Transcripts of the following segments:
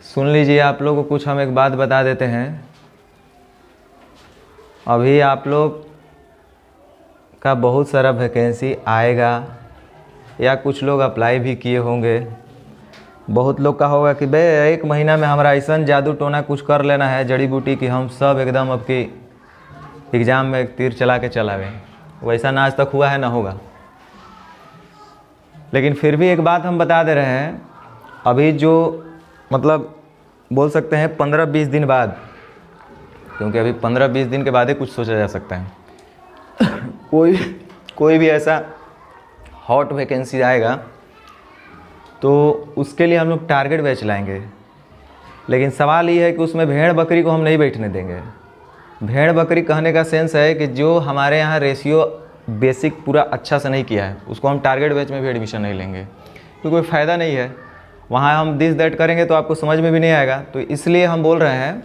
सुन लीजिए, आप लोग को कुछ हम एक बात बता देते हैं। अभी आप लोग का बहुत सारा वैकेंसी आएगा या कुछ लोग अप्लाई भी किए होंगे। बहुत लोग का होगा कि बे 1 महीना में हमारा ऐसा जादू टोना कुछ कर लेना है जड़ी बूटी कि हम सब एकदम आपकी एग्ज़ाम में तीर चला के चलावे। वैसा ना आज तक हुआ है ना होगा। लेकिन फिर भी एक बात हम बता दे रहे हैं, अभी जो मतलब बोल सकते हैं 15-20 दिन बाद, क्योंकि अभी 15-20 दिन के बाद ही कुछ सोचा जा सकता है। कोई भी ऐसा हॉट वैकेंसी आएगा तो उसके लिए हम लोग टारगेट बैच लाएंगे। लेकिन सवाल ये है कि उसमें भेड़ बकरी को हम नहीं बैठने देंगे। भेड़ बकरी कहने का सेंस है कि जो हमारे यहाँ रेशियो बेसिक पूरा अच्छा से नहीं किया है उसको हम टारगेट बैच में भी एडमिशन नहीं लेंगे, क्योंकि कोई फ़ायदा नहीं है। वहाँ हम दिस दैट करेंगे तो आपको समझ में भी नहीं आएगा। तो इसलिए हम बोल रहे हैं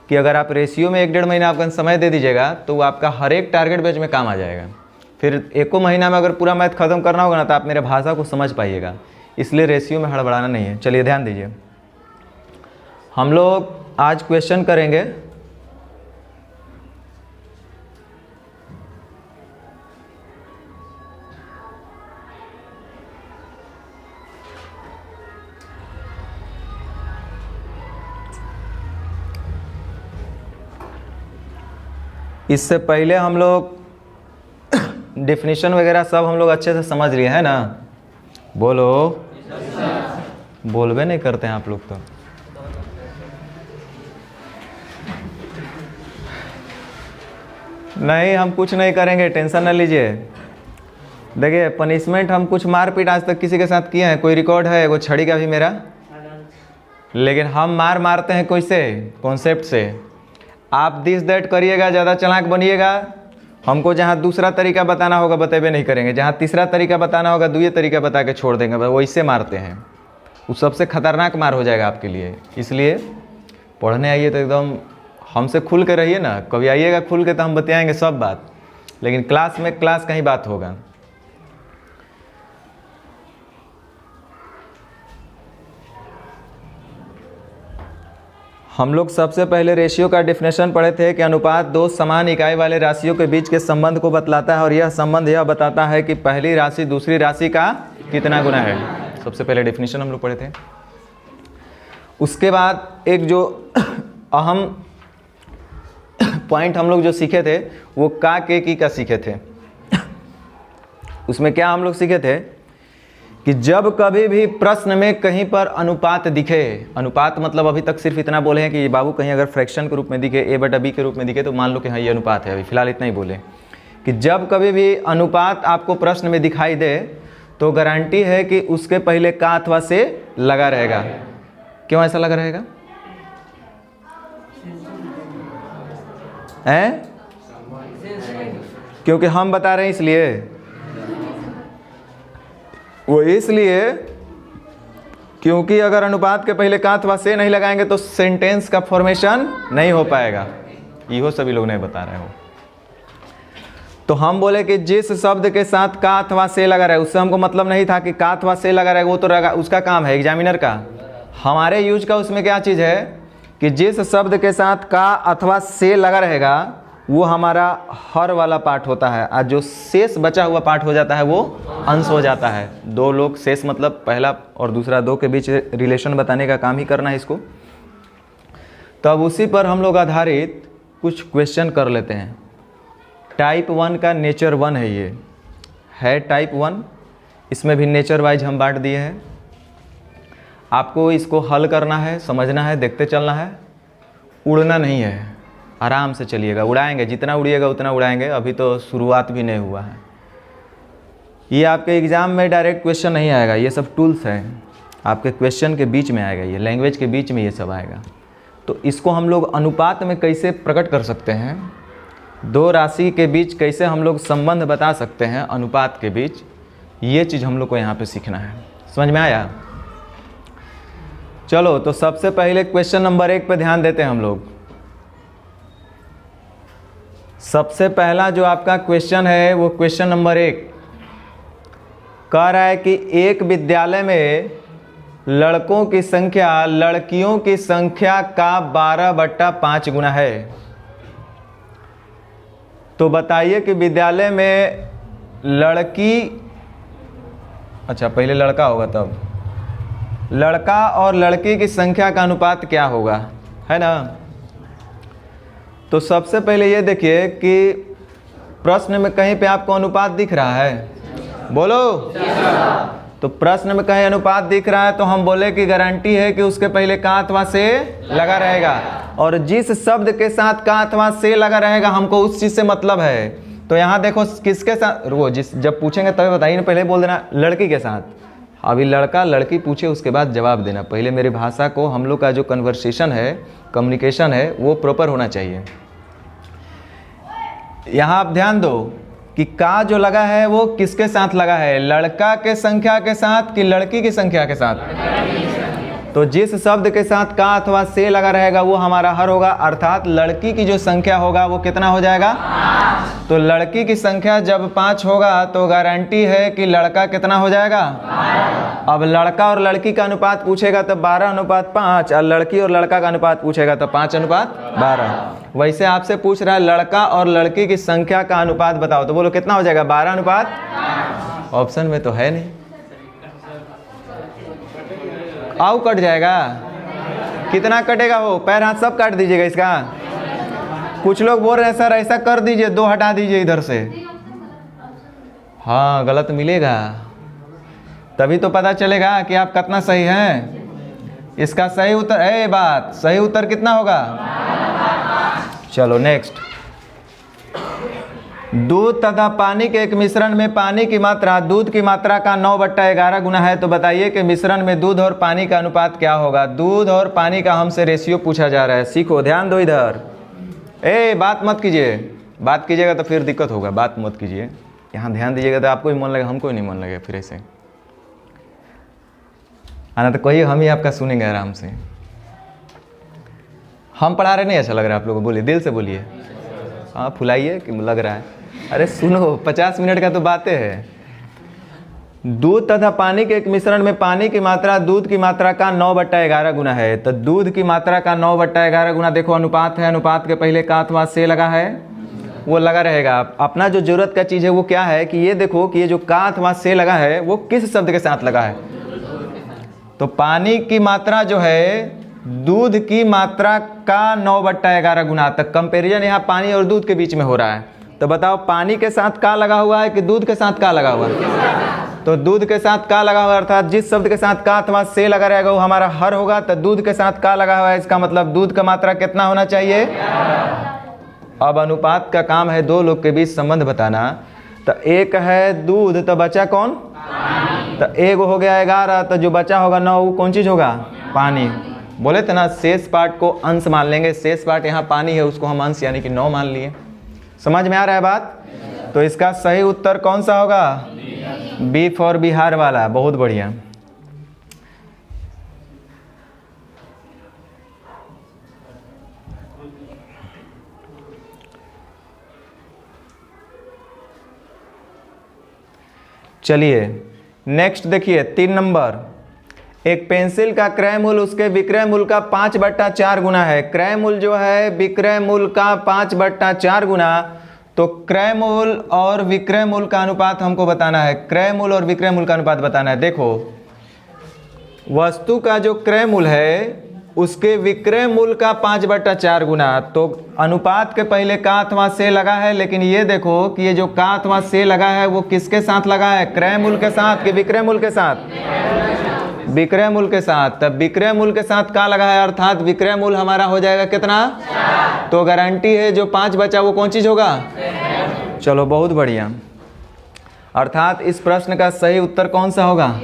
कि अगर आप रेशियो में 1-1.5 महीना आपका समय दे दीजिएगा तो वो आपका हर एक टारगेट बैच में काम आ जाएगा। फिर 1 महीना में अगर पूरा मैथ ख़त्म करना होगा ना तो आप मेरे भाषा को समझ पाइएगा। इसलिए रेशियो में हड़बड़ाना नहीं है। चलिए ध्यान दीजिए, हम लोग आज क्वेश्चन करेंगे इससे पहले हम लोग डेफिनेशन वगैरह सब हम लोग अच्छे से समझ लिए हैं ना। बोलो, बोलबे नहीं करते हैं आप लोग तो। नहीं, हम कुछ नहीं करेंगे, टेंशन न लीजिए। देखिए पनिशमेंट हम कुछ मारपीट आज तक किसी के साथ किए हैं? कोई रिकॉर्ड है? वो छड़ी का भी मेरा। लेकिन हम मारते हैं कैसे? कॉन्सेप्ट से। आप दिस दैट करिएगा, ज़्यादा चालाक बनिएगा। हमको जहाँ दूसरा तरीका बताना होगा बतेबे नहीं करेंगे, जहाँ तीसरा तरीका बताना होगा 2 तरीका बता के छोड़ देंगे। वैसे मारते हैं, वो सबसे खतरनाक मार हो जाएगा आपके लिए। इसलिए पढ़ने आइए तो एकदम हमसे खुल के रहिए ना। कभी आइएगा खुल के तो हम बताएंगे सब बात, लेकिन क्लास में क्लास का ही बात होगा। हम लोग सबसे पहले रेशियो का डेफिनेशन पढ़े थे कि अनुपात 2 समान इकाई वाले राशियों के बीच के संबंध को बतलाता है और यह संबंध यह बताता है कि पहली राशि दूसरी राशि का कितना गुना है। सबसे पहले डेफिनेशन हम लोग पढ़े थे। उसके बाद एक जो अहम पॉइंट हम लोग जो सीखे थे वो का के की का सीखे थे। उसमें क्या हम लोग सीखे थे कि जब कभी भी प्रश्न में कहीं पर अनुपात दिखे, अनुपात मतलब अभी तक सिर्फ इतना बोले हैं कि बाबू कहीं अगर फ्रैक्शन के रूप में दिखे, a/b के रूप में दिखे तो मान लो कि हाँ ये अनुपात है। अभी फिलहाल इतना ही बोले कि जब कभी भी अनुपात आपको प्रश्न में दिखाई दे तो गारंटी है कि उसके पहले का अथवा से लगा रहेगा। क्यों ऐसा लगा रहेगा? क्योंकि हम बता रहे हैं इसलिए। वो इसलिए क्योंकि अगर अनुपात के पहले का अथवा से नहीं लगाएंगे तो सेंटेंस का फॉर्मेशन नहीं हो पाएगा। इहो सभी लोग नहीं बता रहे हो। तो हम बोले कि जिस शब्द के साथ का अथवा से लगा रहे, उससे हमको मतलब नहीं था कि का अथवा से लगा रहेगा, वो तो उसका काम है एग्जामिनर का। हमारे यूज का उसमें क्या चीज़ है कि जिस शब्द के साथ का अथवा से लगा रहेगा वो हमारा हर वाला पार्ट होता है, और जो शेष बचा हुआ पार्ट हो जाता है वो अंश हो जाता है। 2 लोग शेष मतलब पहला और दूसरा 2 के बीच रिलेशन बताने का काम ही करना है इसको। तो अब उसी पर हम लोग आधारित कुछ क्वेश्चन कर लेते हैं। टाइप 1 का नेचर 1 है, ये है टाइप 1। इसमें भी नेचर वाइज हम बांट दिए हैं। आपको इसको हल करना है, समझना है, देखते चलना है, उड़ना नहीं है। आराम से चलिएगा, उड़ाएंगे जितना उड़िएगा उतना उड़ाएंगे। अभी तो शुरुआत भी नहीं हुआ है। ये आपके एग्ज़ाम में डायरेक्ट क्वेश्चन नहीं आएगा, ये सब टूल्स हैं। आपके क्वेश्चन के बीच में आएगा, ये लैंग्वेज के बीच में ये सब आएगा। तो इसको हम लोग अनुपात में कैसे प्रकट कर सकते हैं, 2 राशि के बीच कैसे हम लोग संबंध बता सकते हैं अनुपात के बीच, ये चीज़ हम लोग को यहाँ पे सीखना है। समझ में आया? चलो तो सबसे पहले क्वेश्चन नंबर 1 पे ध्यान देते हैं हम लोग। सबसे पहला जो आपका क्वेश्चन है वो क्वेश्चन नंबर 1 कह रहा है कि एक विद्यालय में लड़कों की संख्या लड़कियों की संख्या का 12/5 गुना है। तो बताइए कि विद्यालय में लड़की, अच्छा पहले लड़का होगा तब, लड़का और लड़की की संख्या का अनुपात क्या होगा, है ना। तो सबसे पहले ये देखिए कि प्रश्न में कहीं पे आपको अनुपात दिख रहा है, बोलो। तो प्रश्न में कहीं अनुपात दिख रहा है तो हम बोले कि गारंटी है कि उसके पहले का अथवा से लगा रहेगा, और जिस शब्द के साथ का अथवा से लगा रहेगा हमको उस चीज से मतलब है। तो यहाँ देखो किसके साथ, रुको जिस जब पूछेंगे तभी बताइए ना, पहले बोल देना लड़की के साथ। अभी लड़का लड़की पूछे उसके बाद जवाब देना। पहले मेरी भाषा को, हम लोग का जो कन्वर्सेशन है, कम्युनिकेशन है, वो प्रॉपर होना चाहिए। यहाँ आप ध्यान दो कि का जो लगा है वो किसके साथ लगा है, लड़का के संख्या के साथ कि लड़की की संख्या के साथ। तो जिस शब्द के साथ का अथवा से लगा रहेगा वो हमारा हर होगा, अर्थात लड़की की जो संख्या होगा वो कितना हो जाएगा। तो लड़की की संख्या जब 5 होगा तो गारंटी है कि लड़का कितना हो जाएगा। अब लड़का और लड़की का अनुपात पूछेगा तो 12:5, और लड़की और लड़का का अनुपात पूछेगा तो 5:12। वैसे आपसे पूछ रहा है लड़का और लड़की की संख्या का अनुपात बताओ, तो बोलो कितना हो जाएगा, 12:5। ऑप्शन में तो है नहीं, आओ कट जाएगा। कितना कटेगा वो, पैर हाथ सब काट दीजिएगा इसका। कुछ लोग बोल रहे हैं सर ऐसा कर दीजिए, 2 हटा दीजिए इधर से। हाँ गलत मिलेगा, तभी तो पता चलेगा कि आप कितना सही हैं। इसका सही उत्तर है, बात सही उत्तर कितना होगा। चलो नेक्स्ट। दूध तथा पानी के एक मिश्रण में पानी की मात्रा दूध की मात्रा का 9/11 गुना है। तो बताइए कि मिश्रण में दूध और पानी का अनुपात क्या होगा। दूध और पानी का हमसे रेशियो पूछा जा रहा है, सीखो, ध्यान दो इधर। बात मत कीजिए, बात कीजिएगा तो फिर दिक्कत होगा, बात मत कीजिए। यहाँ ध्यान दीजिएगा तो आपको ही मन लगेगा, हमको ही नहीं मन लगेगा। फिर ऐसे आना तो कहिए, हम ही आपका सुनेंगे आराम से। हम पढ़ा रहे नहीं अच्छा लग रहा है आप लोगों को, बोलिए दिल से बोलिए। हाँ फुलाइए कि लग रहा है। अरे सुनो, 50 मिनट का तो बातें है। दूध तथा पानी के एक मिश्रण में पानी की मात्रा दूध की मात्रा का 9/11 गुना है। तो दूध की मात्रा का 9/11 गुना, देखो अनुपात है, अनुपात के पहले का अथवा से लगा है, वो लगा रहेगा। अपना जो जरूरत का चीज़ है वो क्या है कि ये देखो कि ये जो का अथवा से लगा है वो किस शब्द के साथ लगा है। तो पानी की मात्रा जो है दूध की मात्रा का 9/11 गुना। तक कंपेरिजन यहाँ पानी और दूध के बीच में हो रहा है। तो बताओ पानी के साथ का लगा हुआ है कि दूध के साथ का लगा हुआ है। तो दूध के साथ का लगा हुआ, अर्थात जिस शब्द के साथ का अथवा से लगा रहेगा वो हमारा हर होगा। तो दूध के साथ का लगा हुआ है, इसका मतलब दूध का मात्रा कितना होना चाहिए। अब अनुपात का काम है दो लोग के बीच संबंध बताना। तो एक है दूध, तो बचा कौन, तो एक हो गया 11, तो जो बचा होगा 9 वो कौन चीज होगा, पानी। बोले थे ना शेष पार्ट को अंश मान लेंगे, शेष पार्ट यहाँ पानी है उसको हम अंश यानी कि 9 मान लिए। समझ में आ रहा है बात। तो इसका सही उत्तर कौन सा होगा, बी फॉर बिहार वाला। बहुत बढ़िया। चलिए नेक्स्ट देखिए 3 नंबर। एक पेंसिल का क्रय मूल्य उसके विक्रय मूल्य का 5/4 गुना है। क्रय मूल्य जो है विक्रय मूल्य का 5/4 गुना। तो क्रय मूल्य और विक्रय मूल्य का अनुपात हमको बताना है। क्रय मूल्य और विक्रय मूल्य का अनुपात बताना है। देखो वस्तु का जो क्रय मूल्य है उसके विक्रय मूल्य का 5/4 गुना। तो अनुपात के पहले का अथवा से लगा है, लेकिन ये देखो कि ये जो का अथवा से लगा है वो किसके साथ लगा है, क्रय मूल्य के साथ कि विक्रय मूल्य के साथ, विक्रय मूल्य के साथ। तब विक्रय मूल्य के साथ का लगा है, अर्थात विक्रय मूल्य हमारा हो जाएगा कितना, तो गारंटी है जो 5 बचा वो कौन चीज होगा। चलो बहुत बढ़िया। अर्थात इस प्रश्न का सही उत्तर कौन सा होगा,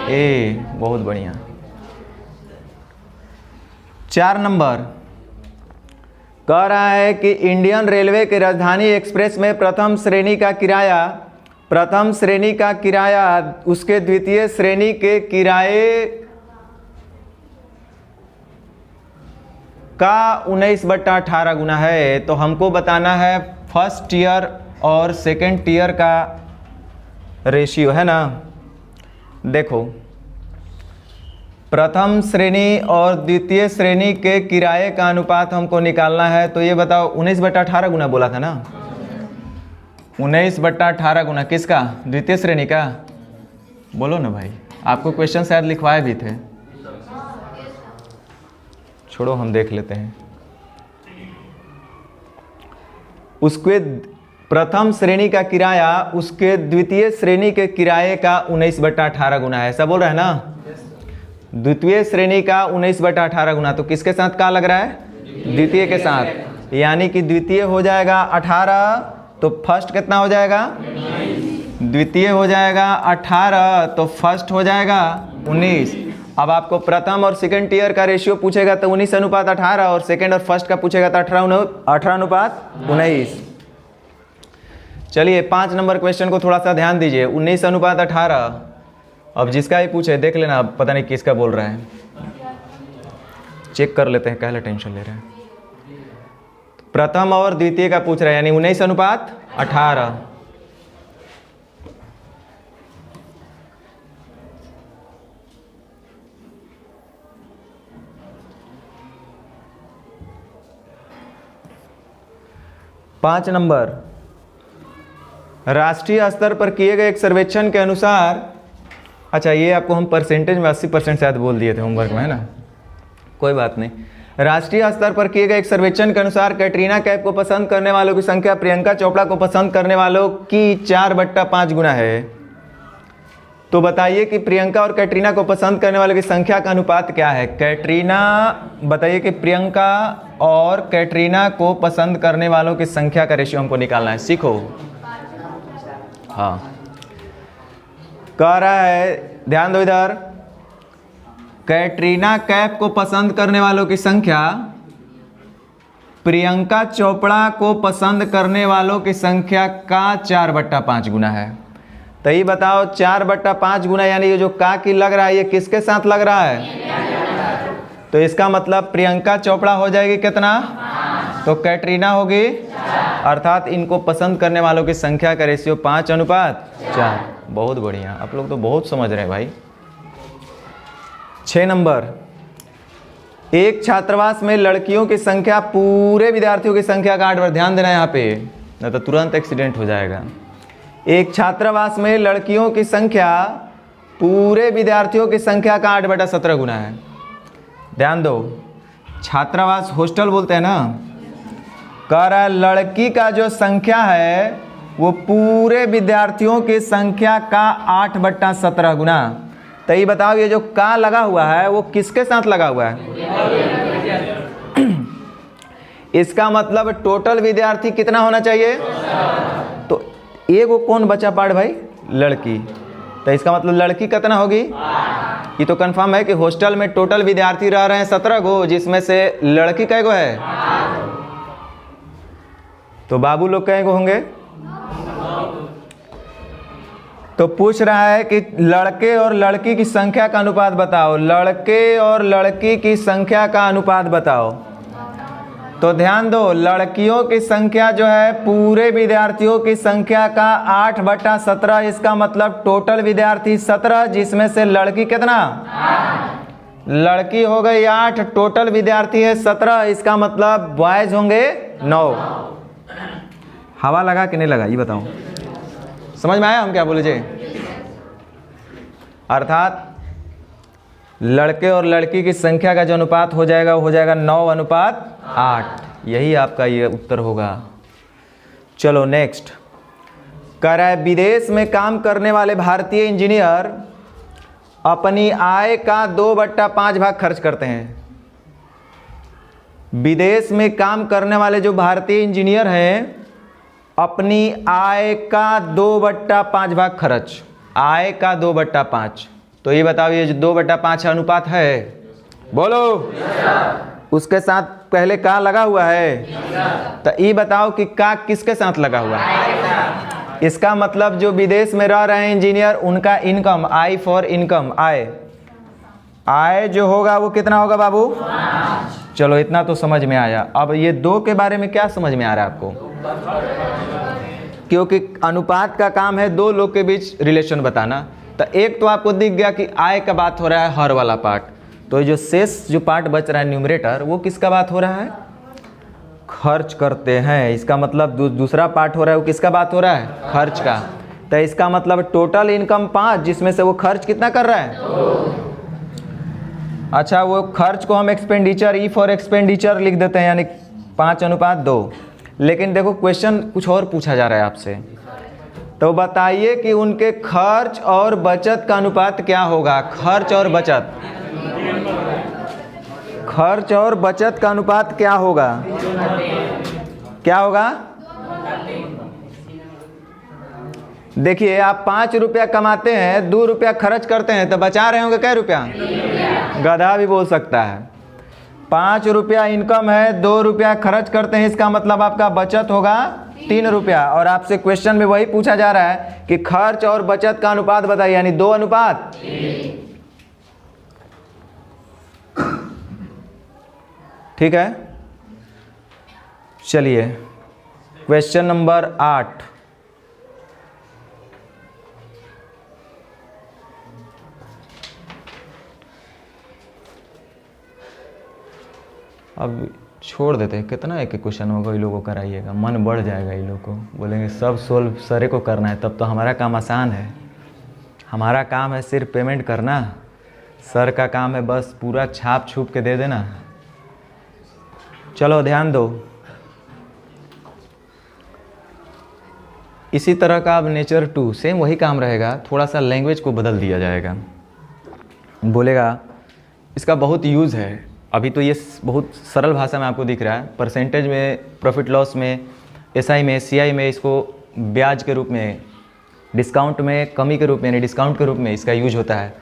ए। बहुत बढ़िया। 4 नंबर कह रहा है कि इंडियन रेलवे के राजधानी एक्सप्रेस में प्रथम श्रेणी का किराया उसके द्वितीय श्रेणी के किराए का 19/18 गुना है। तो हमको बताना है फर्स्ट टियर और सेकंड टियर का रेशियो, है ना। देखो प्रथम श्रेणी और द्वितीय श्रेणी के किराए का अनुपात हमको निकालना है। तो ये बताओ 19/18 गुना बोला था ना, 19/18 गुना किसका? द्वितीय श्रेणी का। बोलो ना भाई, आपको क्वेश्चन शायद लिखवाए भी थे, छोड़ो हम देख लेते हैं। उसके प्रथम श्रेणी का किराया उसके द्वितीय श्रेणी के किराए का 19/18 गुना है, ऐसा बोल रहा है ना। द्वितीय श्रेणी का 19/18 गुना, तो किसके साथ का लग रहा है? द्वितीय के साथ, यानी कि द्वितीय हो जाएगा 18, तो फर्स्ट कितना हो जाएगा? द्वितीय हो जाएगा 18, तो फर्स्ट हो जाएगा 19। अब आपको प्रथम और सेकंड टियर का रेशियो पूछेगा तो 19/18, और सेकंड और फर्स्ट का पूछेगा तो 18/19। चलिए 5 नंबर क्वेश्चन को थोड़ा सा ध्यान दीजिए। 19/18, अब जिसका ही पूछे देख लेना, पता नहीं किसका बोल रहा है, चेक कर लेते हैं, काहे टेंशन ले रहे हैं। प्रथम और द्वितीय का पूछ रहा है, यानी 19/18। पाँच नंबर, राष्ट्रीय स्तर पर किए गए एक सर्वेक्षण के अनुसार, अच्छा ये आपको हम परसेंटेज में 80% शायद बोल दिए थे होमवर्क में, है ना, कोई बात नहीं। राष्ट्रीय स्तर पर किए गए एक सर्वेक्षण के अनुसार कैटरीना कैफ को पसंद करने वालों की संख्या प्रियंका चोपड़ा को पसंद करने वालों की 4/5 गुना है। तो बताइए कि प्रियंका और कैटरीना को पसंद करने वालों की संख्या का अनुपात क्या है? कैटरीना, बताइए कि प्रियंका और कैटरीना को पसंद करने वालों की संख्या का रेशियो हमको निकालना है, सीखो। हाँ, कह रहा है, ध्यान दो इधर, कैटरीना कैफ को पसंद करने वालों की संख्या प्रियंका चोपड़ा को पसंद करने वालों की संख्या का 4/5 गुना है। तो ये बताओ 4/5 गुना, यानी ये जो का की लग रहा है ये किसके साथ लग रहा है? तो इसका मतलब प्रियंका चोपड़ा हो जाएगी कितना? तो कैटरीना होगी, अर्थात इनको पसंद करने वालों की संख्या का रेशियो 5/4। बहुत बढ़िया, आप लोग तो बहुत समझ रहे हैं भाई। 6 नंबर, एक छात्रावास में लड़कियों की संख्या पूरे विद्यार्थियों की संख्या का 8, ध्यान देना यहाँ पे, नहीं तो तुरंत एक्सीडेंट हो जाएगा। एक छात्रावास में लड़कियों की संख्या पूरे विद्यार्थियों की संख्या का 8/17 गुना है। ध्यान दो, छात्रावास हॉस्टल बोलते हैं ना, कह रहा है लड़की का जो संख्या है वो पूरे विद्यार्थियों की संख्या का 8/17 गुना। तो ये बताओ ये जो का लगा हुआ है वो किसके साथ लगा हुआ है? इसका मतलब टोटल विद्यार्थी कितना होना चाहिए? तो एगो कौन बचा पार्ट भाई? लड़की। तो इसका मतलब लड़की कितना होगी? ये तो कंफर्म है कि हॉस्टल में टोटल विद्यार्थी रह रहे हैं 17 गो, जिसमें से लड़की कै गो है? तो बाबू लोग कै गो होंगे? तो पूछ रहा है कि लड़के और लड़की की संख्या का अनुपात बताओ, लड़के और लड़की की संख्या का अनुपात बताओ। तो ध्यान दो, लड़कियों की संख्या जो है पूरे विद्यार्थियों की संख्या का 8/17, इसका मतलब टोटल विद्यार्थी 17, जिसमें से लड़की कितना? लड़की हो गई 8, टोटल विद्यार्थी है 17, इसका मतलब बॉयज होंगे 9। हवा लगा कि नहीं लगा ये बताओ, समझ में आया हम क्या बोले जे? अर्थात लड़के और लड़की की संख्या का जो अनुपात हो जाएगा वो हो जाएगा 9/8। यही आपका ये उत्तर होगा। चलो नेक्स्ट, कह रहा है विदेश में काम करने वाले भारतीय इंजीनियर अपनी आय का 2/5 भाग खर्च करते हैं। विदेश में काम करने वाले जो भारतीय इंजीनियर हैं अपनी आय का 2/5 भाग खर्च, आय का 2/5। तो ये बताओ ये जो 2/5 अनुपात है, बोलो उसके साथ पहले का लगा हुआ है? तो ये बताओ कि का किसके साथ लगा हुआ है? इसका मतलब जो विदेश में रह रहे हैं इंजीनियर उनका इनकम, आई फॉर इनकम, आय, आय जो होगा वो कितना होगा बाबू? चलो इतना तो समझ में आया। अब ये 2 के बारे में क्या समझ में आ रहा है आपको? क्योंकि अनुपात का काम है 2 लोग के बीच रिलेशन बताना। तो एक तो आपको दिख गया कि आय का बात हो रहा है हर वाला पार्ट, तो जो शेष जो पार्ट बच रहा है न्यूमरेटर, वो किसका बात हो रहा है? खर्च करते हैं। इसका मतलब दूसरा पार्ट हो रहा है वो किसका बात हो रहा है? खर्च का। तो इसका मतलब टोटल इनकम 5, जिसमें से वो खर्च कितना कर रहा है? 2। अच्छा, वो खर्च को हम एक्सपेंडिचर, ई फॉर एक्सपेंडिचर लिख देते हैं, यानी 5:2। लेकिन देखो क्वेश्चन कुछ और पूछा जा रहा है आपसे, तो बताइए कि उनके खर्च और बचत का अनुपात क्या होगा? खर्च और बचत, खर्च और बचत का अनुपात क्या होगा? क्या होगा? देखिए, आप 5 रुपया कमाते हैं, 2 रुपया खर्च करते हैं, तो बचा रहे होंगे क्या रुपया? गधा भी बोल सकता है। 5 रुपया इनकम है, 2 रुपया खर्च करते हैं, इसका मतलब आपका बचत होगा 3 रुपया। और आपसे क्वेश्चन में वही पूछा जा रहा है कि खर्च और बचत का अनुपात बताइए, यानी 2:3। ठीक है, चलिए क्वेश्चन नंबर 8। अब छोड़ देते हैं, कितना एक क्वेश्चन होगा ये लोगों को कराइएगा, मन बढ़ जाएगा। ये लोग को बोलेंगे सब सोल्व सरे को करना है, तब तो हमारा काम आसान है। हमारा काम है सिर्फ पेमेंट करना, सर का काम है बस पूरा छाप छूप के दे देना। चलो ध्यान दो, इसी तरह का अब नेचर 2 सेम वही काम रहेगा, थोड़ा सा लैंग्वेज को बदल दिया जाएगा। बोलेगा इसका बहुत यूज़ है, अभी तो ये बहुत सरल भाषा में आपको दिख रहा है, परसेंटेज में, प्रॉफिट लॉस में, एसआई में, सीआई में इसको ब्याज के रूप में, डिस्काउंट में कमी के रूप में, यानी डिस्काउंट के रूप में इसका यूज होता है।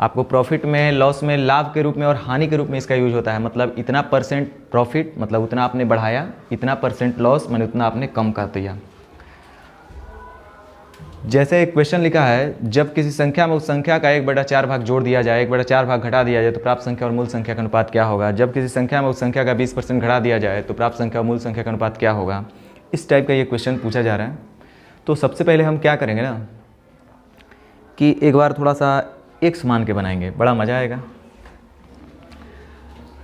आपको प्रॉफिट में, लॉस में लाभ के रूप में और हानि के रूप में इसका यूज होता है। मतलब इतना % प्रॉफिट मतलब उतना आपने बढ़ाया, इतना % लॉस माने उतना आपने कम कर दिया। जैसे एक क्वेश्चन लिखा है, जब किसी संख्या में उस संख्या का 1/4 भाग जोड़ दिया जाए, 1/4 भाग घटा दिया जाए तो प्राप्त संख्या और मूल संख्या का अनुपात क्या होगा? जब किसी संख्या में उस संख्या का 20% घटा दिया जाए तो प्राप्त संख्या और मूल संख्या का अनुपात क्या होगा? इस टाइप का ये क्वेश्चन पूछा जा रहा है। तो सबसे पहले हम क्या करेंगे ना कि एक बार थोड़ा सा एक्स मान के बनाएंगे, बड़ा मजा आएगा।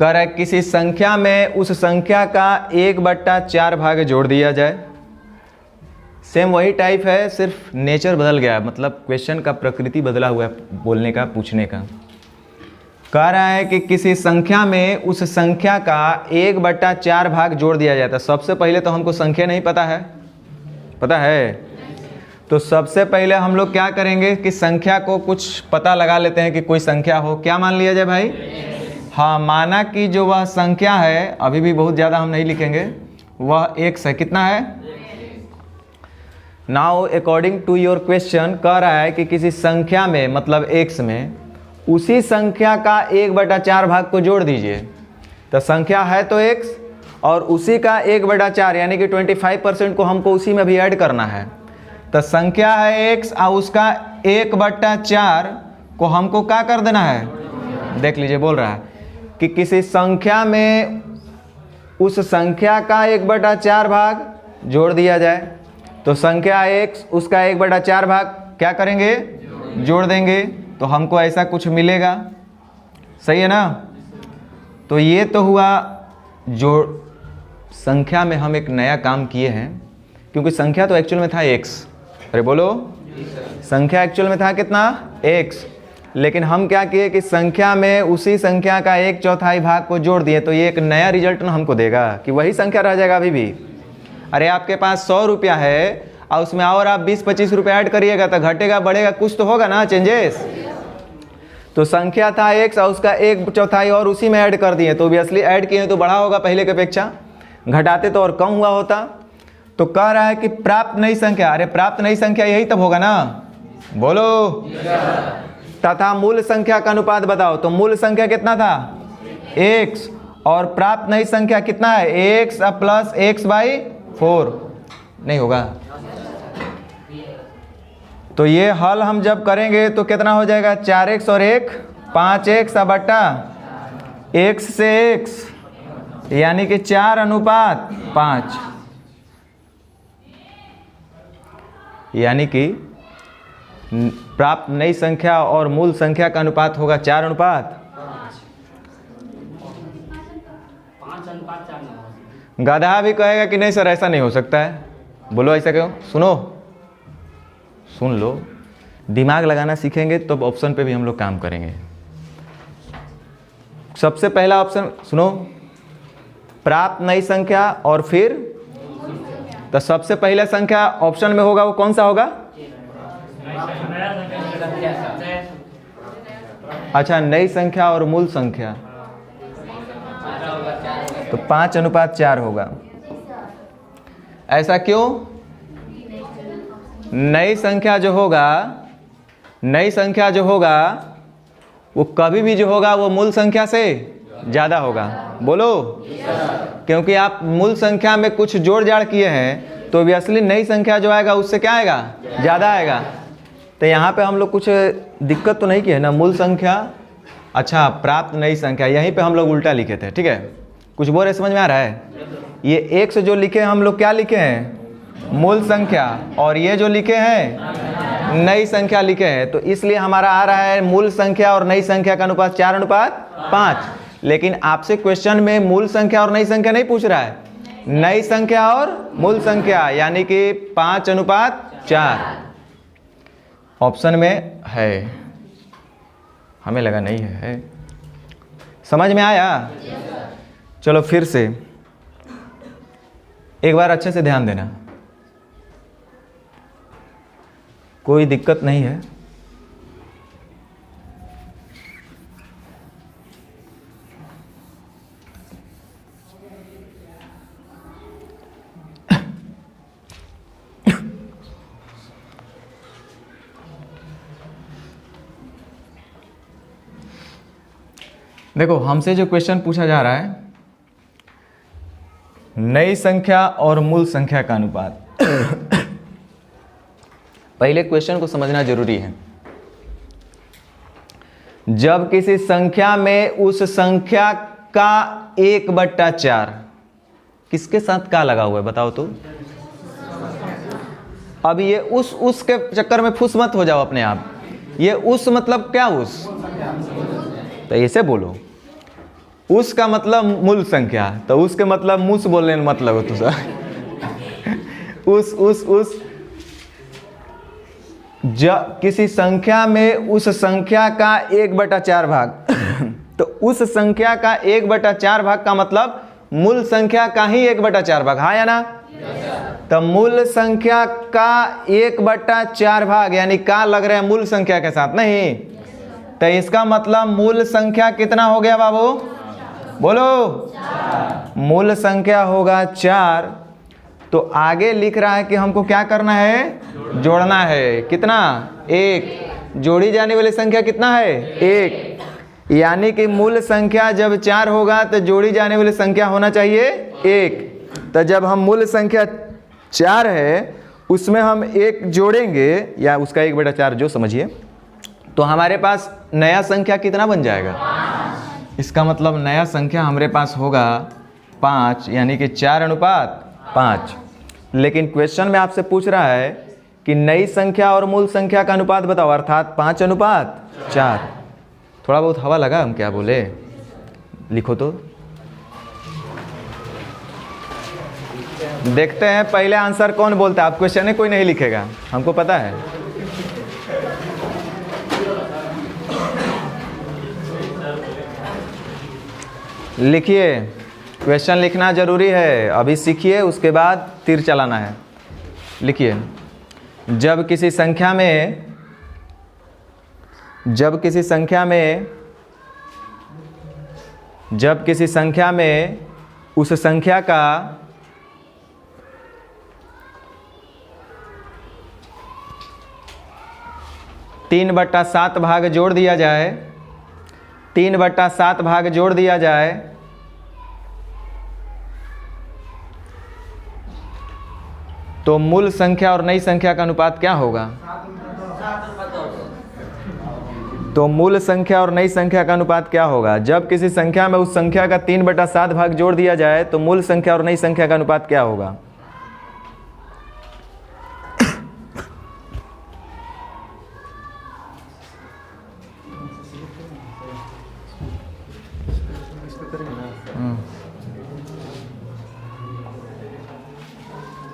कह रहा है किसी संख्या में उस संख्या का 1/4 भाग जोड़ दिया जाए। सेम वही टाइप है, सिर्फ नेचर बदल गया है, मतलब क्वेश्चन का प्रकृति बदला हुआ है बोलने का, पूछने का। कह रहा है कि किसी संख्या में उस संख्या का 1/4 भाग जोड़ दिया जाता है। सबसे पहले तो हमको संख्या नहीं पता है, पता है? तो सबसे पहले हम लोग क्या करेंगे कि संख्या को कुछ पता लगा लेते हैं कि कोई संख्या हो। क्या मान लिया जाए भाई? हाँ, माना कि जो वह संख्या है, अभी भी बहुत ज़्यादा हम नहीं लिखेंगे, वह x है। कितना है? Now according to your question कह रहा है कि किसी संख्या में मतलब x में उसी संख्या का 1/4 भाग को जोड़ दीजिए। तो संख्या है तो x और उसी का 1/4 यानी कि 25% को हमको उसी में भी ऐड करना है। तो संख्या है x और उसका 1/4 को हमको क्या कर देना है? देख लीजिए, बोल रहा है कि किसी संख्या में उस संख्या का 1/4 भाग जोड़ दिया जाए। तो संख्या x उसका 1/4 भाग क्या करेंगे? जोड़ देंगे, तो हमको ऐसा कुछ मिलेगा। सही है ना? तो ये तो हुआ जोड़। संख्या में हम एक नया काम किए हैं, क्योंकि संख्या तो एक्चुअल में था x। अरे बोलो, संख्या एक्चुअल में था कितना? x। लेकिन हम क्या किए कि संख्या में उसी संख्या का 1/4 भाग को जोड़ दिए। तो ये एक नया रिजल्ट ना हमको देगा कि वही संख्या रह जाएगा अभी भी। अरे आपके पास 100 रुपया है और उसमें और आप 20-25 रुपये ऐड करिएगा तो घटेगा बढ़ेगा कुछ तो होगा ना, चेंजेस। तो संख्या था x और उसका 1/4 और उसी में ऐड कर दिए, तो ऑब्वियसली ऐड किए तो बढ़ा होगा पहले की अपेक्षा, घटाते तो और कम हुआ होता। तो कह रहा है कि प्राप्त नई संख्या, अरे प्राप्त नई संख्या यही तब होगा ना, बोलो। तथा मूल संख्या का अनुपात बताओ। तो मूल संख्या कितना था? x, और प्राप्त नई संख्या कितना है? x plus x/4। नहीं होगा। तो ये हल हम जब करेंगे तो कितना हो जाएगा? 4x और 1 5x बटा x से x, यानी कि 4:5, यानी कि प्राप्त नई संख्या और मूल संख्या का अनुपात होगा 4:5। 5:4 नहीं। गधा भी कहेगा कि नहीं सर ऐसा नहीं हो सकता है। बोलो ऐसा क्यों? सुनो, सुन लो, दिमाग लगाना सीखेंगे तो ऑप्शन पे भी हम लोग काम करेंगे। सबसे पहला ऑप्शन सुनो, प्राप्त नई संख्या और फिर, तो सबसे पहला संख्या ऑप्शन में होगा वो कौन सा होगा? अच्छा, नई संख्या और मूल संख्या, तो 5:4 होगा। ऐसा क्यों? नई संख्या जो होगा, नई संख्या जो होगा वो कभी भी जो होगा वो मूल संख्या से ज़्यादा होगा। बोलो, क्योंकि आप मूल संख्या में कुछ जोड़ जाड़ किए हैं तो ऑब्वियसली नई संख्या जो आएगा उससे क्या आएगा? ज़्यादा आएगा। तो यहाँ पे हम लोग कुछ दिक्कत तो नहीं किए ना, मूल संख्या, अच्छा प्राप्त नई संख्या, यहीं पे हम लोग उल्टा लिखे थे। ठीक है, कुछ बोल रहे, समझ में आ रहा है? ये एक से जो लिखे हैं हम लोग क्या लिखे हैं? मूल संख्या, और ये जो लिखे हैं नई संख्या लिखे हैं। तो इसलिए हमारा आ रहा है मूल संख्या और नई संख्या का अनुपात 4:5। लेकिन आपसे क्वेश्चन में मूल संख्या और नई संख्या नहीं पूछ रहा है, नई संख्या और मूल संख्या, यानी कि 5:4 ऑप्शन में है। हमें लगा नहीं है। समझ में आया? चलो फिर से एक बार अच्छे से ध्यान देना, कोई दिक्कत नहीं है। देखो, हमसे जो क्वेश्चन पूछा जा रहा है, नई संख्या और मूल संख्या का अनुपात। पहले क्वेश्चन को समझना जरूरी है। जब किसी संख्या में उस संख्या का 1/4, किसके साथ का लगा हुआ है बताओ तो? अब ये उस के चक्कर में फुस मत हो जाओ अपने आप। ये उस मतलब क्या? उस, तो ऐसे बोलो, उस का मतलब मूल संख्या, तो उसके मतलब मुस बोलने में मतलब हो तुझा। उस जब किसी संख्या में उस संख्या का 1/4 भाग, तो उस संख्या का 1/4 भाग का मतलब मूल संख्या का ही 1/4 भाग, हाँ या ना? तो मूल संख्या का 1/4 भाग यानी का लग रहा है मूल संख्या के साथ, नहीं? तो इसका मतलब मूल संख्या कितना हो गया बाबू? बोलो, मूल संख्या होगा 4। तो आगे लिख रहा है कि हमको क्या करना है? जोड़ना है। कितना? 1। जोड़ी जाने वाली संख्या कितना है? 1। यानी कि मूल संख्या जब 4 होगा तो जोड़ी जाने वाली संख्या होना चाहिए 1। तो जब हम मूल संख्या 4 है उसमें हम 1 जोड़ेंगे, या उसका 1/4 जो समझिए, तो हमारे पास नया संख्या कितना बन जाएगा? इसका मतलब नया संख्या हमारे पास होगा 5, यानी कि 4:5। लेकिन क्वेश्चन में आपसे पूछ रहा है कि नई संख्या और मूल संख्या का अनुपात बताओ, अर्थात 5:4। थोड़ा बहुत हवा लगा, हम क्या बोले? लिखो तो, देखते हैं पहले आंसर कौन बोलता है। आप क्वेश्चन है, कोई नहीं लिखेगा, हमको पता है। लिखिए, क्वेश्चन लिखना जरूरी है, अभी सीखिए उसके बाद तीर चलाना है। लिखिए, जब किसी संख्या में उस संख्या का 3/7 भाग जोड़ दिया जाए, 3/7 भाग जोड़ दिया जाए, तो मूल संख्या और नई संख्या का अनुपात क्या होगा? तो मूल संख्या और नई संख्या का अनुपात क्या होगा? जब किसी संख्या में उस संख्या का 3/7 भाग जोड़ दिया जाए तो मूल संख्या और नई संख्या का अनुपात क्या होगा?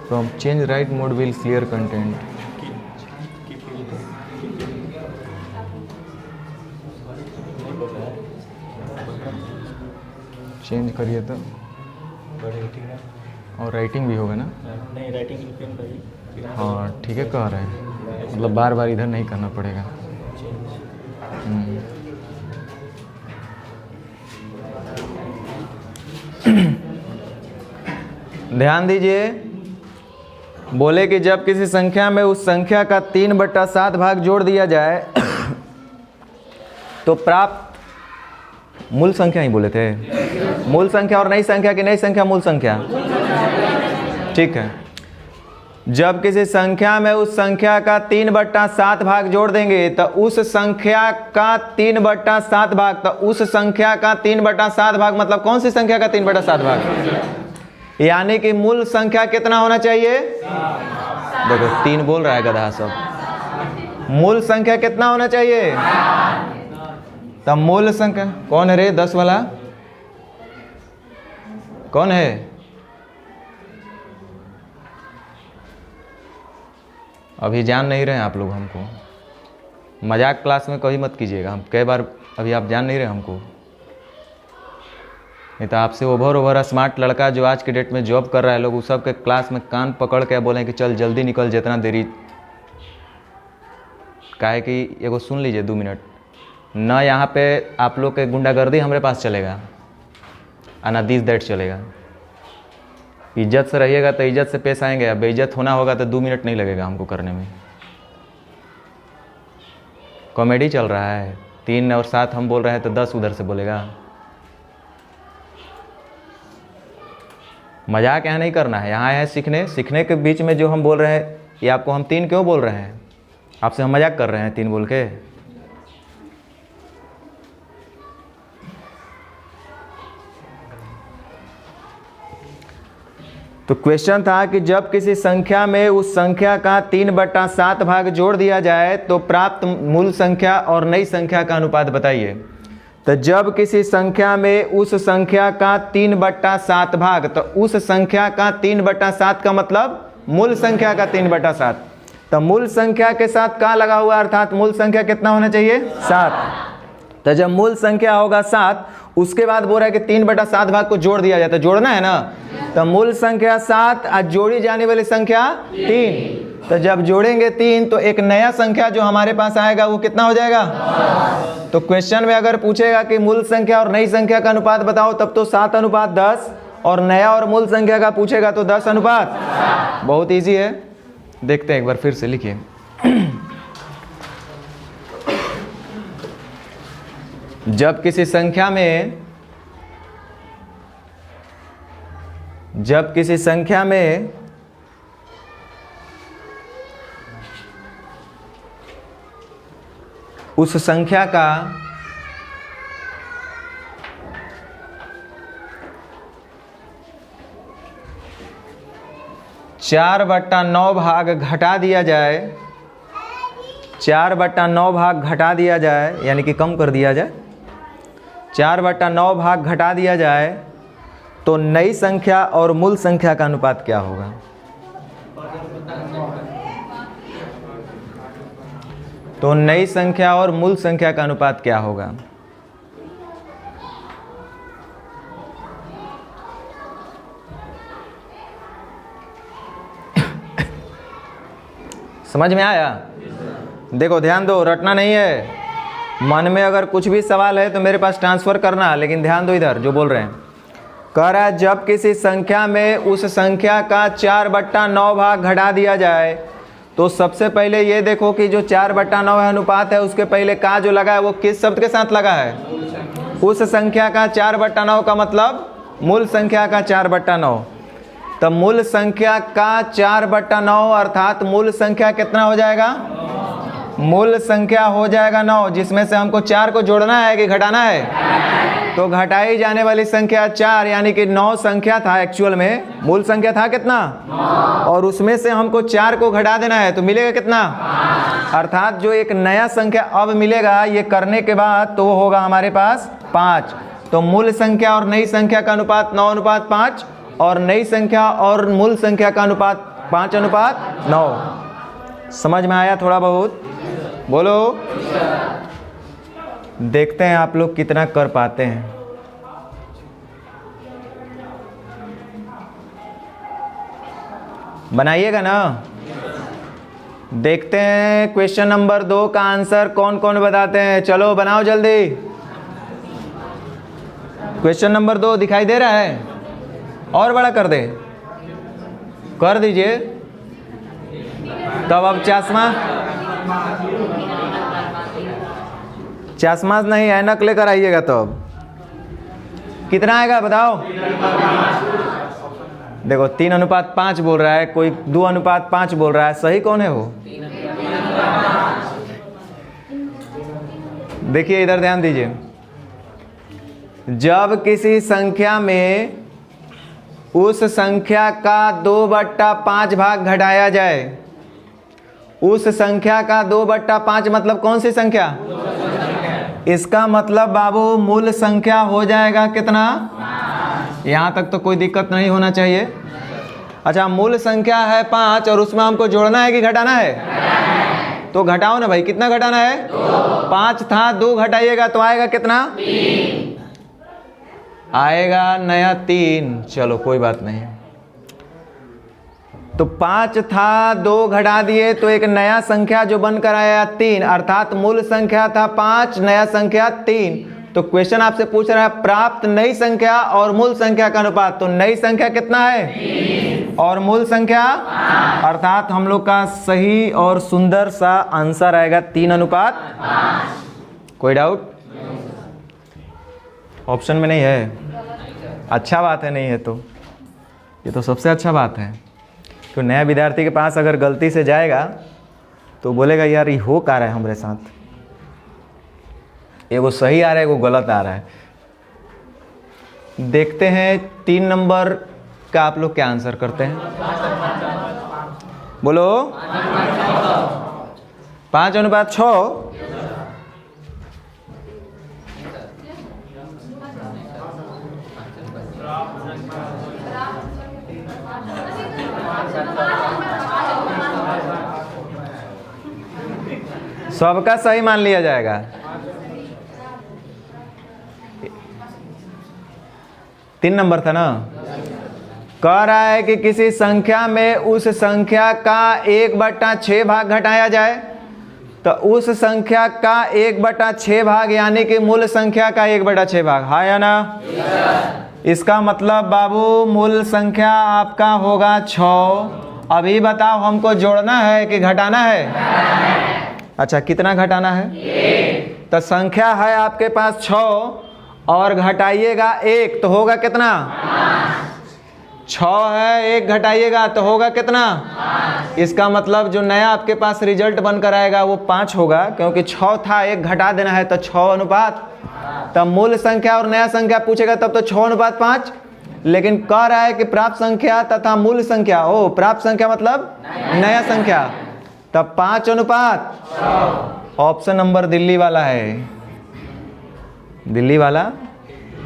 From change right mode will clear content. Change करिए तो और राइटिंग भी होगा ना? नहीं, राइटिंग की पेन करिए। हाँ ठीक है, कह रहे हैं मतलब बार बार इधर नहीं करना पड़ेगा। ध्यान दीजिए, बोले कि जब किसी संख्या में उस संख्या का 3/7 भाग जोड़ दिया जाए तो प्राप्त मूल संख्या ही बोले थे, मूल संख्या और नई संख्या की नई संख्या मूल संख्या, ठीक है। जब किसी संख्या में उस संख्या का 3/7 भाग जोड़ देंगे तो उस संख्या का 3/7 भाग, तो उस संख्या का 3/7 भाग मतलब कौन सी संख्या का 3/7 भाग? यानी कि मूल संख्या कितना होना चाहिए? देखो 3 बोल रहा है गधा सब। मूल संख्या कितना होना चाहिए? तब मूल संख्या कौन है रे? 10 वाला कौन है? अभी जान नहीं रहे आप लोग हमको, मजाक क्लास में कभी मत कीजिएगा। हम कई बार अभी आप जान नहीं रहे हमको, नहीं तो आपसे ओवर स्मार्ट लड़का जो आज के डेट में जॉब कर रहा है लोग, उस सब के क्लास में कान पकड़ के बोले कि चल जल्दी निकल, जितना देरी। काहे कि एगो सुन लीजिए 2 मिनट, ना यहाँ पे आप लोग के गुंडागर्दी हमारे पास चलेगा और ना दिस दैट चलेगा। इज्जत से रहिएगा तो इज्जत से पेश आएंगे, अब बेइज्जत होना होगा तो 2 मिनट नहीं लगेगा हमको करने में। कॉमेडी चल रहा है, 3 और 7 हम बोल रहे हैं तो 10 उधर से बोलेगा। मजाक यहाँ नहीं करना है, यहाँ है सीखने। सीखने के बीच में जो हम बोल रहे हैं, ये आपको हम 3 क्यों बोल रहे हैं? आपसे हम मजाक कर रहे हैं 3 बोल के? तो क्वेश्चन था कि जब किसी संख्या में उस संख्या का 3/7 भाग जोड़ दिया जाए तो प्राप्त मूल संख्या और नई संख्या का अनुपात बताइए। तो जब किसी संख्या में उस संख्या का 3/7 भाग, तो उस संख्या का 3/7 का मतलब मूल संख्या का 3/7, तो मूल संख्या के साथ क्या लगा हुआ, अर्थात मूल संख्या कितना होना चाहिए? 7। तो जब मूल संख्या होगा 7, उसके बाद बोल रहा है कि 3/7 भाग को जोड़ दिया जाए, तो जोड़ना है ना। तो मूल संख्या 7 और जोड़ी जाने वाली संख्या 3, तो जब जोड़ेंगे 3 तो एक नया संख्या जो हमारे पास आएगा वो कितना हो जाएगा? तो क्वेश्चन में अगर पूछेगा कि मूल संख्या और नई संख्या का अनुपात बताओ, तब तो 7:10, और नया और मूल संख्या का पूछेगा तो 10:। बहुत ईजी है, देखते हैं एक बार फिर से लिखिए। जब किसी संख्या में उस संख्या का 4/9 भाग घटा दिया जाए, 4/9 भाग घटा दिया जाए, यानी कि कम कर दिया जाए, 4/9 भाग घटा दिया जाए, तो नई संख्या और मूल संख्या का अनुपात क्या होगा? तो नई संख्या और मूल संख्या का अनुपात क्या होगा? समझ में आया? देखो ध्यान दो, रटना नहीं है। मन में अगर कुछ भी सवाल है तो मेरे पास ट्रांसफ़र करना, लेकिन ध्यान दो इधर जो बोल रहे हैं। कह रहा है जब किसी संख्या में उस संख्या का 4/9 भाग घटा दिया जाए, तो सबसे पहले ये देखो कि जो 4/9 है अनुपात है, उसके पहले का जो लगा है वो किस शब्द के साथ लगा है? उस संख्या का 4/9 का मतलब मूल संख्या का 4/9। तो मूल संख्या का 4/9 अर्थात मूल संख्या कितना हो जाएगा? मूल संख्या हो जाएगा 9, जिसमें से हमको 4 को जोड़ना है कि घटाना है? तो घटाई जाने वाली संख्या 4, यानी कि 9 संख्या था एक्चुअल में। मूल संख्या था कितना? और उसमें से हमको 4 को घटा देना है, तो मिलेगा कितना? अर्थात जो एक नया संख्या अब मिलेगा ये करने के बाद, तो वो होगा हमारे पास 5। तो मूल संख्या और नई संख्या का अनुपात 9:5, और नई संख्या और मूल संख्या का अनुपात 5:9। समझ में आया थोड़ा बहुत? बोलो। देखते हैं आप लोग कितना कर पाते हैं। बनाइएगा ना? देखते हैं क्वेश्चन नंबर 2 का आंसर कौन कौन बताते हैं। चलो बनाओ जल्दी। क्वेश्चन नंबर 2 दिखाई दे रहा है? और बड़ा कर दे, कर दीजिए। तब अब चश्मा नहीं, ऐनक लेकर आइएगा। तब कितना आएगा बताओ? देखो 3:5 बोल रहा है, कोई 2:5 बोल रहा है। सही कौन है वो? देखिए इधर ध्यान दीजिए। जब किसी संख्या में उस संख्या का 2/5 भाग घटाया जाए, उस संख्या का 2/5 मतलब कौन सी संख्या? इसका मतलब बाबू मूल संख्या हो जाएगा कितना? यहाँ तक तो कोई दिक्कत नहीं होना चाहिए। अच्छा, मूल संख्या है 5 और उसमें हमको जोड़ना है कि घटाना है? तो घटाओ ना भाई, कितना घटाना है? 5 था, 2 घटाइएगा तो आएगा कितना? 3 आएगा, नया 3। चलो कोई बात नहीं। तो 5 था, 2 घटा दिए तो एक नया संख्या जो बनकर आया 3, अर्थात मूल संख्या था 5, नया संख्या 3। तो क्वेश्चन आपसे पूछ रहा है प्राप्त नई संख्या और मूल संख्या का अनुपात। तो नई संख्या कितना है? 3 और मूल संख्या 5, अर्थात हम लोग का सही और सुंदर सा आंसर आएगा 3:5। कोई डाउट? ऑप्शन में नहीं है? अच्छा बात है, नहीं है तो ये तो सबसे अच्छा बात है। तो नया विद्यार्थी के पास अगर गलती से जाएगा तो बोलेगा यार ये हो क्या रहा है हमारे साथ, एगो सही आ रहा है एगो गलत आ रहा है। देखते हैं 3 नंबर का आप लोग क्या आंसर करते हैं। बोलो। 5:6। सबका सही मान लिया जाएगा। 3 नंबर था ना? कह रहा है कि किसी संख्या में उस संख्या का 1/6 भाग घटाया जाए, तो उस संख्या का 1/6 भाग यानी कि मूल संख्या का 1/6 भाग, हाँ या ना? इसका मतलब बाबू मूल संख्या आपका होगा 6। अभी बताओ हमको जोड़ना है कि घटाना है? अच्छा, कितना घटाना है? 1। तो संख्या है आपके पास 6 और घटाइएगा 1 तो होगा कितना? 6 है, 1 घटाइएगा तो होगा कितना? 5। इसका मतलब जो नया आपके पास रिजल्ट बनकर आएगा वो 5 होगा, क्योंकि 6 था, 1 घटा देना है तो 6:5। तब मूल संख्या और नया संख्या पूछेगा तब तो 6:5। लेकिन कह रहा है कि प्राप्त संख्या तथा मूल संख्या, ओ प्राप्त संख्या मतलब नया संख्या, तब 5:6। ऑप्शन नंबर दिल्ली वाला है। दिल्ली वाला,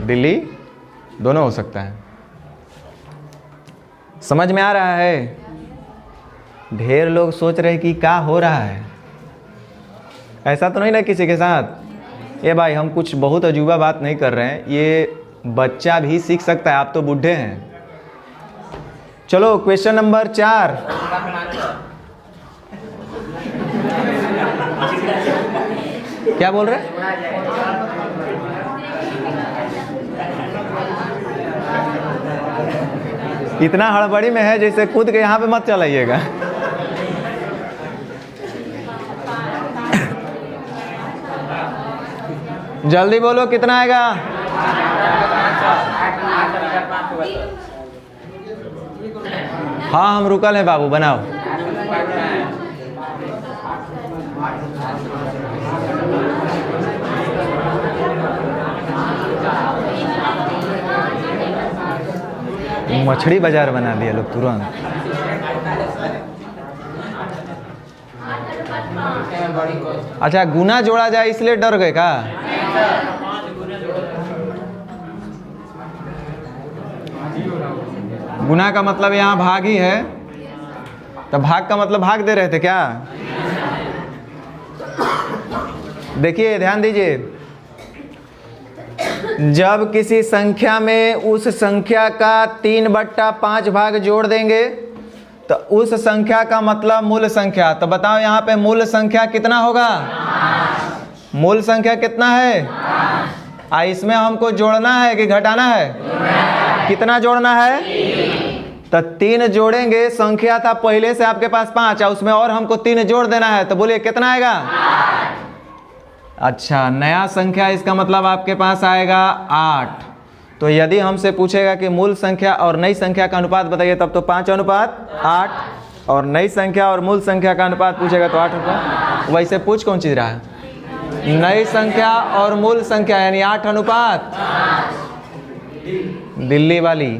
दिल्ली दोनों हो सकता है। समझ में आ रहा है? ढेर लोग सोच रहे कि क्या हो रहा है। ऐसा तो नहीं ना किसी के साथ? ये भाई हम कुछ बहुत अजूबा बात नहीं कर रहे हैं, ये बच्चा भी सीख सकता है, आप तो बूढ़े हैं। चलो क्वेश्चन नंबर 4। क्या बोल रहे? इतना हड़बड़ी में है जैसे कूद के यहाँ पे मत चलाइएगा। जल्दी बोलो कितना आएगा? हाँ हम रुकल हैं बाबू, बनाओ। मछली बाजार बना दिया लोग तुरंत। अच्छा, गुना जोड़ा जाए इसलिए डर गए का? गुना का मतलब यहाँ भाग ही है, तो भाग का मतलब भाग दे रहे थे क्या? देखिए ध्यान दीजिए, जब किसी संख्या में उस संख्या का 3/5 भाग जोड़ देंगे तो उस संख्या का मतलब मूल संख्या। तो बताओ यहाँ पे मूल संख्या कितना होगा? मूल संख्या कितना है? इसमें हमको जोड़ना है कि घटाना है? कितना जोड़ना है? तो 3 जोड़ेंगे। संख्या था पहले से आपके पास 5 और उसमें और हमको 3 जोड़ देना है, तो बोलिए कितना आएगा? अच्छा, नया संख्या इसका मतलब आपके पास आएगा 8। तो यदि हमसे पूछेगा कि मूल संख्या और नई संख्या का अनुपात बताइए, तब तो 5:8, और नई संख्या और मूल संख्या का अनुपात पूछेगा तो 8:8। वैसे पूछ कौन चीज रहा है? नई संख्या और मूल संख्या यानी 8:8, दिल्ली वाली।